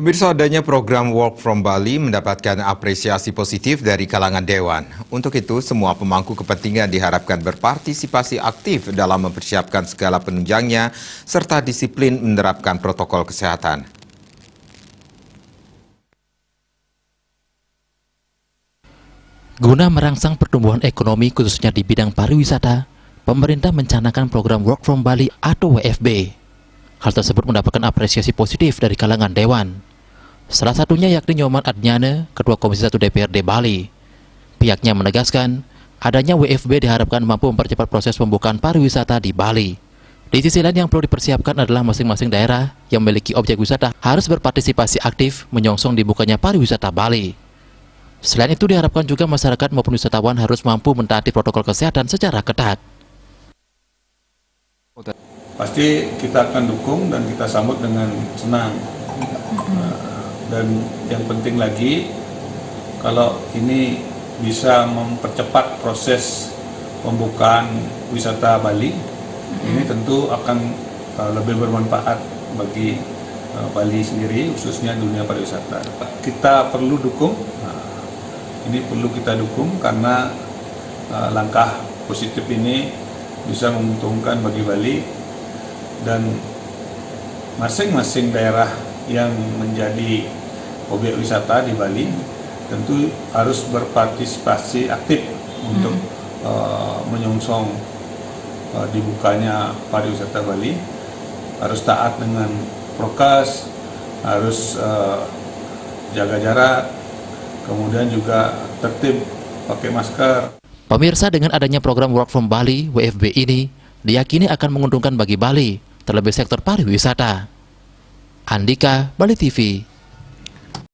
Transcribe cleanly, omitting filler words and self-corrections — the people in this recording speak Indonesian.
Pemirsa, adanya program Work from Bali mendapatkan apresiasi positif dari kalangan Dewan. Untuk itu, semua pemangku kepentingan diharapkan berpartisipasi aktif dalam mempersiapkan segala penunjangnya serta disiplin menerapkan protokol kesehatan. Guna merangsang pertumbuhan ekonomi khususnya di bidang pariwisata, pemerintah mencanangkan program Work from Bali atau WFB. Hal tersebut mendapatkan apresiasi positif dari kalangan Dewan. Salah satunya yakni Nyoman Adnyane, Ketua Komisi 1 DPRD Bali. Pihaknya menegaskan, adanya WFB diharapkan mampu mempercepat proses pembukaan pariwisata di Bali. Di sisi lain yang perlu dipersiapkan adalah masing-masing daerah yang memiliki objek wisata harus berpartisipasi aktif menyongsong dibukanya pariwisata Bali. Selain itu diharapkan juga masyarakat maupun wisatawan harus mampu mentaati protokol kesehatan secara ketat. Pasti kita akan dukung dan kita sambut dengan senang. Dan yang penting lagi, kalau ini bisa mempercepat proses pembukaan wisata Bali, ini tentu akan lebih bermanfaat bagi Bali sendiri, khususnya dunia pariwisata. Kita perlu dukung, ini perlu kita dukung karena langkah positif ini bisa menguntungkan bagi Bali. Dan masing-masing daerah yang menjadi objek wisata di Bali tentu harus berpartisipasi aktif untuk menyongsong dibukanya pariwisata Bali. Harus taat dengan prokes, harus jaga jarak, kemudian juga tertib pakai masker. Pemirsa, dengan adanya program Work from Bali WFB ini diyakini akan menguntungkan bagi Bali, terlebih sektor pariwisata. Andika, Bali TV.